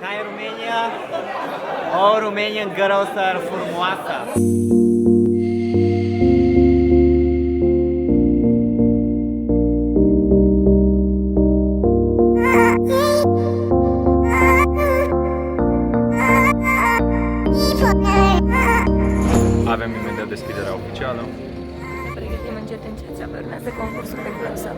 Ca în România, o România groasă, frumoasă. Avem imediat deschiderea oficială. Ne pregătim încet încet, se urmează concursul pe clăpsă.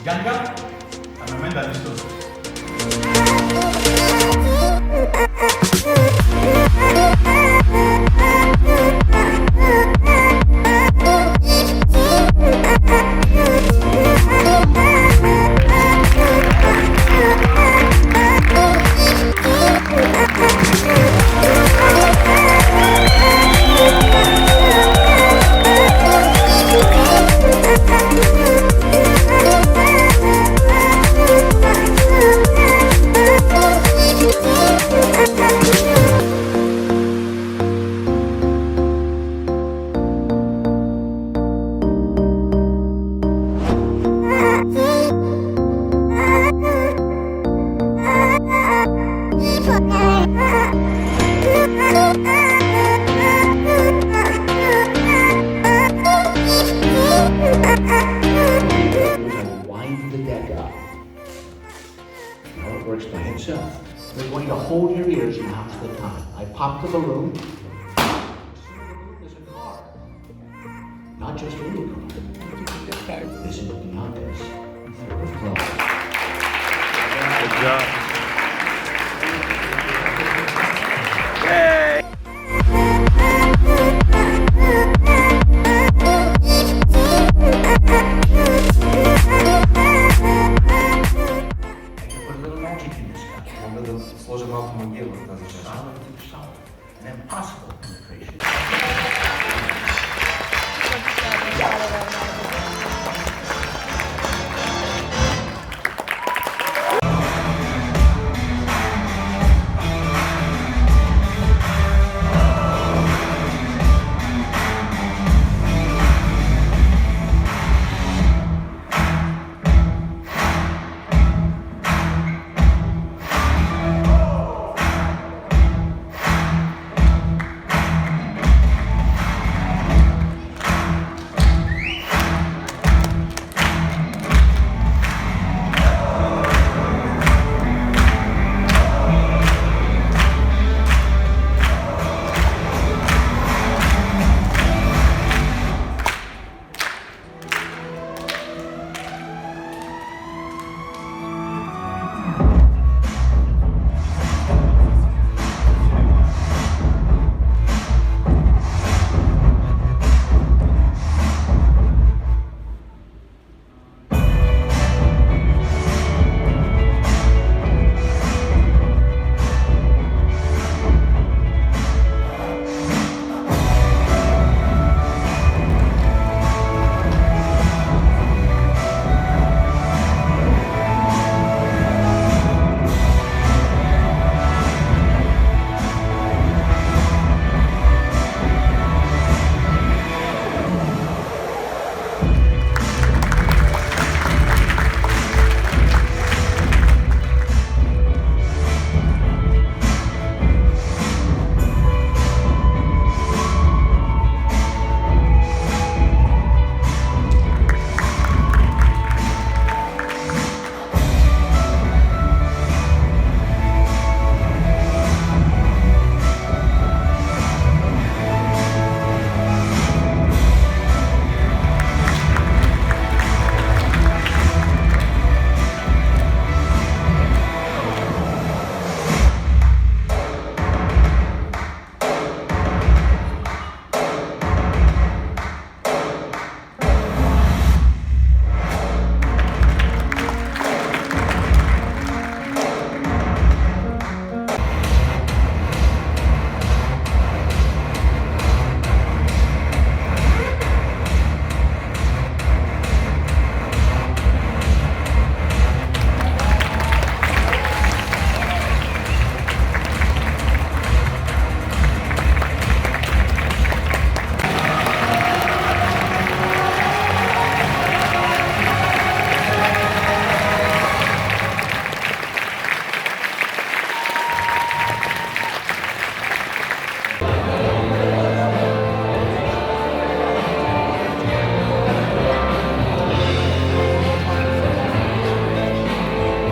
Bianca, al momento listo. Works by itself. We're going to hold your ears in half the time. I pop the balloon. There's a car. Not just any car. This is Bianca's. Good job. Сложим малку могилу, это означает. An impossible penetration.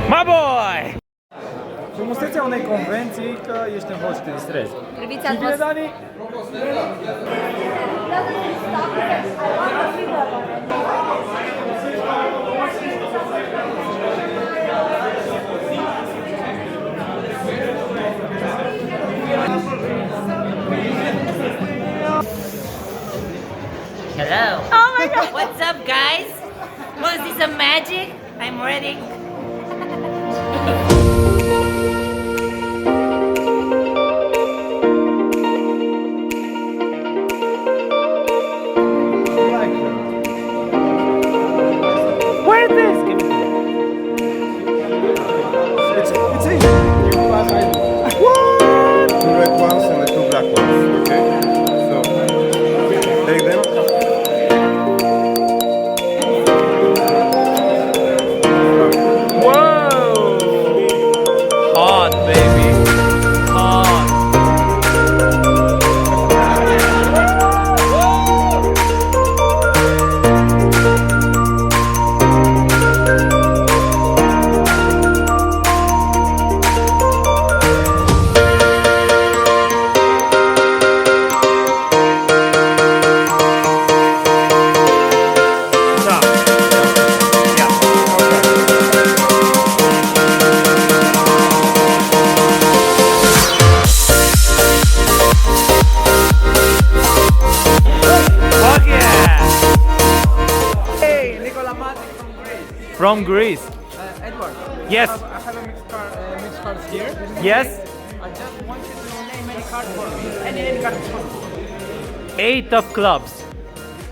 My boy! Frumusețea unei convenții că ești în host în stres. Priviți Și bine, atmosfera. Dani? Hello. Oh my god! What's up, guys? Want to see some magic? I'm ready. Where is this? It's easy. What? Two red ones and the two black ones. Okay? So, take them. Whoa! Hot, baby. Hot. Stop. Yeah. Okay. Fuck yeah! Hey, Nicola Matic from Greece. From Greece. Eduard. Yes. I have a mixed cards here. Yes. I just want you to name any card for me. Any card for me. 8 of clubs.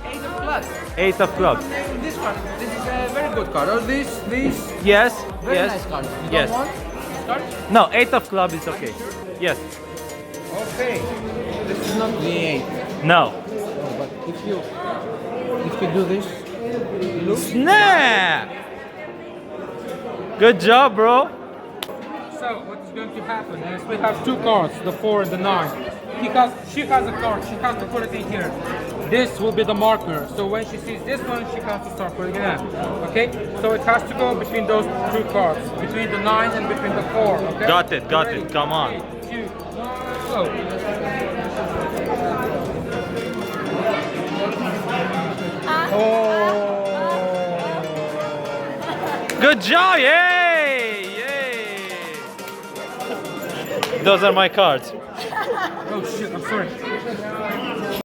8 of clubs. 8 of clubs. Name this one. This is a very good card. Or this. Yes. Very Yes. nice card. You Yes. don't want this card? No, 8 of club is okay. Yes. Okay. This is not the 8. No. But if you do this, look. Snap! Good job, bro. So what is going to happen is we have two cards, the 4 and the 9. She has a card, she has to put it in here. This will be the marker. So when she sees this one, she has to start putting it in. Okay? So it has to go between those two cards, between the 9 and between the 4. Okay? Got it, got Ready? it. Come on. 3, 2, 1, go. Good job! Yay! Yay! Those are my cards. Oh shit, I'm sorry.